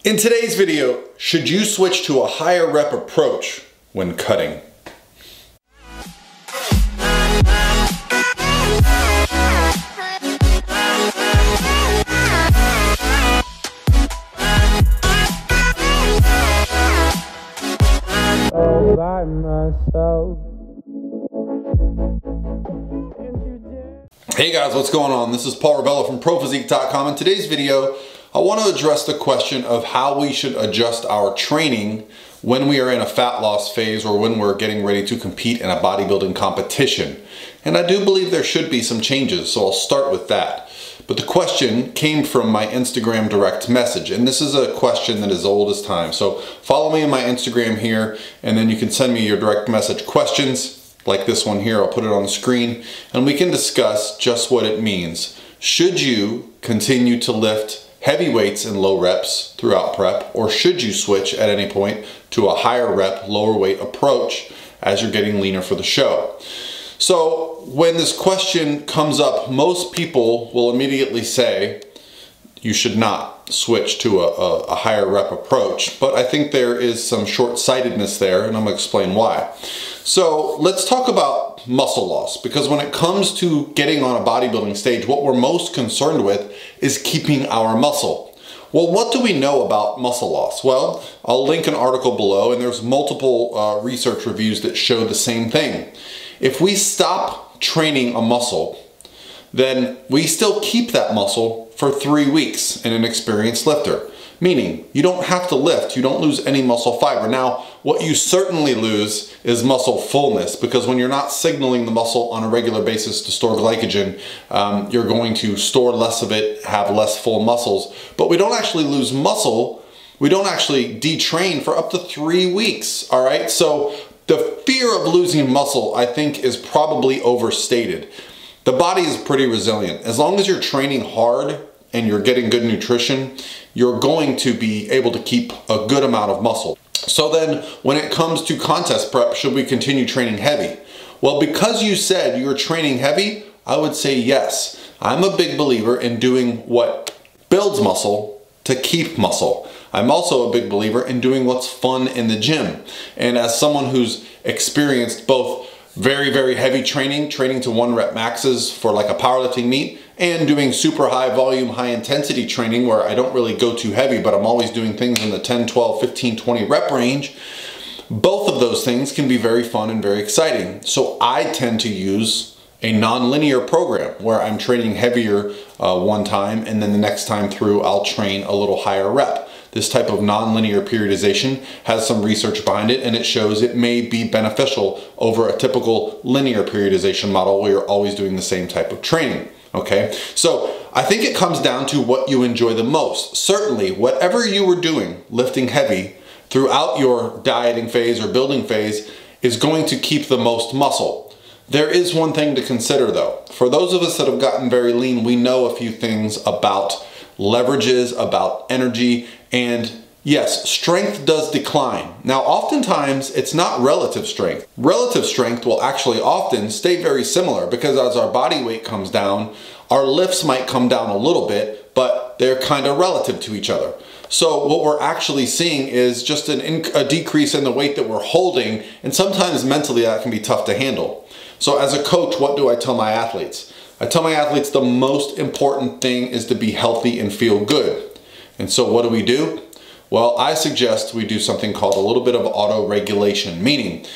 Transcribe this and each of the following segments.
In today's video, should you switch to a higher rep approach when cutting? By myself. Hey guys, what's going on? This is Paul Rebella from ProPhysique.com. In today's video, I want to address the question of how we should adjust our training when we are in a fat loss phase or when we're getting ready to compete in a bodybuilding competition. And I do believe there should be some changes, so I'll start with that. But the question came from my Instagram direct message, and this is a question that is old as time. So follow me on my Instagram here, and then you can send me your direct message questions, like this one here. I'll put it on the screen, and we can discuss just what it means. Should you continue to lift heavy weights in low reps throughout prep, or should you switch at any point to a higher rep, lower weight approach as you're getting leaner for the show? So when this question comes up, most people will immediately say you should not switch to a higher rep approach, but I think there is some short-sightedness there, and I'm going to explain why. So let's talk about muscle loss, because when it comes to getting on a bodybuilding stage, what we're most concerned with is keeping our muscle. Well, what do we know about muscle loss? Well, I'll link an article below, and there's multiple research reviews that show the same thing. If we stop training a muscle, then we still keep that muscle for 3 weeks in an experienced lifter. Meaning, you don't have to lift, you don't lose any muscle fiber. Now, what you certainly lose is muscle fullness, because when you're not signaling the muscle on a regular basis to store glycogen, you're going to store less of it, have less full muscles. But we don't actually lose muscle, we don't actually detrain for up to 3 weeks, all right? So the fear of losing muscle, I think, is probably overstated. The body is pretty resilient. As long as you're training hard and you're getting good nutrition, you're going to be able to keep a good amount of muscle. So then when it comes to contest prep, should we continue training heavy? Well, because you said you're training heavy, I would say yes. I'm a big believer in doing what builds muscle to keep muscle. I'm also a big believer in doing what's fun in the gym. And as someone who's experienced both very, very heavy training to 1 rep maxes for like a powerlifting meet, and doing super high volume, high intensity training where I don't really go too heavy, but I'm always doing things in the 10, 12, 15, 20 rep range. Both of those things can be very fun and very exciting. So I tend to use a non-linear program where I'm training heavier one time, and then the next time through I'll train a little higher rep. This type of non-linear periodization has some research behind it, and it shows it may be beneficial over a typical linear periodization model where you're always doing the same type of training. Okay, so I think it comes down to what you enjoy the most. Certainly, whatever you were doing, lifting heavy throughout your dieting phase or building phase, is going to keep the most muscle. There is one thing to consider though. For those of us that have gotten very lean, we know a few things about leverages, about energy, and yes, strength does decline. Now, oftentimes it's not relative strength. Relative strength will actually often stay very similar, because as our body weight comes down, our lifts might come down a little bit, but they're kind of relative to each other. So what we're actually seeing is just a decrease in the weight that we're holding, and sometimes mentally that can be tough to handle. So as a coach, what do I tell my athletes? I tell my athletes the most important thing is to be healthy and feel good. And so what do? Well, I suggest we do something called a little bit of auto-regulation, meaning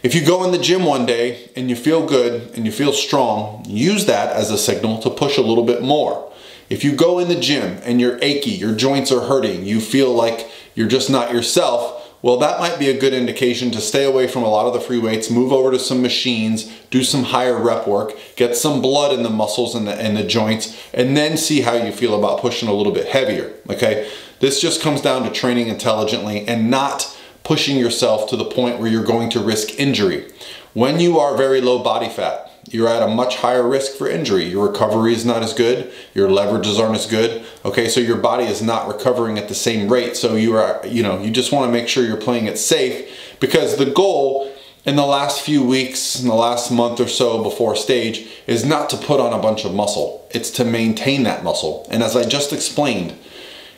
if you go in the gym one day and you feel good and you feel strong, use that as a signal to push a little bit more. If you go in the gym and you're achy, your joints are hurting, you feel like you're just not yourself, well, that might be a good indication to stay away from a lot of the free weights, move over to some machines, do some higher rep work, get some blood in the muscles and the joints, and then see how you feel about pushing a little bit heavier, okay? This just comes down to training intelligently and not pushing yourself to the point where you're going to risk injury. When you are very low body fat, you're at a much higher risk for injury. Your recovery is not as good, your leverages aren't as good, okay? So your body is not recovering at the same rate. So you just wanna make sure you're playing it safe, because the goal in the last few weeks, in the last month or so before stage, is not to put on a bunch of muscle. It's to maintain that muscle. And as I just explained,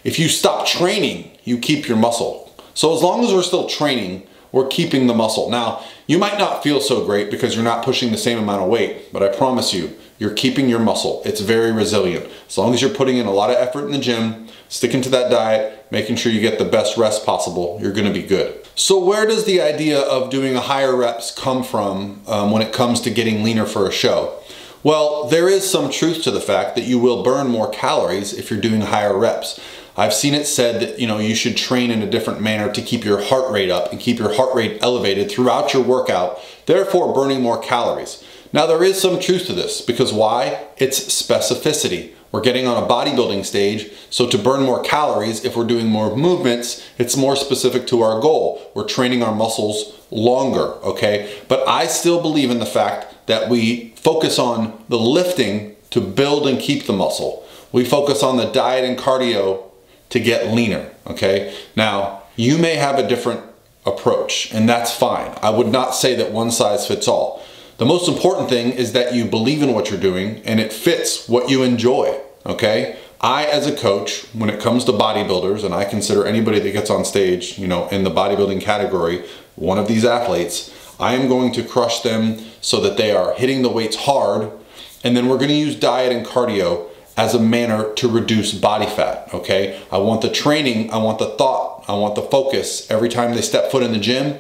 if you stop training, you keep your muscle. So as long as we're still training, we're keeping the muscle. Now, you might not feel so great because you're not pushing the same amount of weight, but I promise you, you're keeping your muscle. It's very resilient. As long as you're putting in a lot of effort in the gym, sticking to that diet, making sure you get the best rest possible, you're gonna be good. So where does the idea of doing a higher reps come from when it comes to getting leaner for a show? Well, there is some truth to the fact that you will burn more calories if you're doing higher reps. I've seen it said that you should train in a different manner to keep your heart rate up and keep your heart rate elevated throughout your workout, therefore burning more calories. Now there is some truth to this, because why? It's specificity. We're getting on a bodybuilding stage, so to burn more calories, if we're doing more movements, it's more specific to our goal. We're training our muscles longer, okay? But I still believe in the fact that we focus on the lifting to build and keep the muscle. We focus on the diet and cardio to get leaner, okay? Now, you may have a different approach, and that's fine. I would not say that one size fits all. The most important thing is that you believe in what you're doing and it fits what you enjoy, okay? I, as a coach, when it comes to bodybuilders, and I consider anybody that gets on stage, in the bodybuilding category, one of these athletes, I am going to crush them so that they are hitting the weights hard, and then we're gonna use diet and cardio as a manner to reduce body fat, okay? I want the training, I want the thought, I want the focus every time they step foot in the gym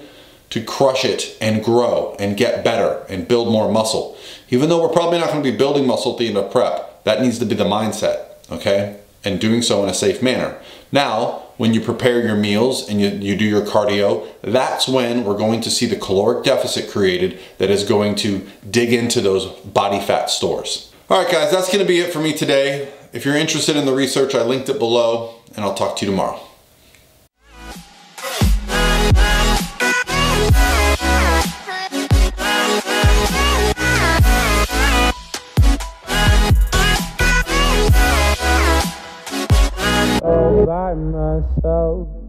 to crush it and grow and get better and build more muscle. Even though we're probably not gonna be building muscle at the end of prep, that needs to be the mindset, okay? And doing so in a safe manner. Now, when you prepare your meals and you do your cardio, that's when we're going to see the caloric deficit created that is going to dig into those body fat stores. All right, guys, that's gonna be it for me today. If you're interested in the research, I linked it below, and I'll talk to you tomorrow. By myself.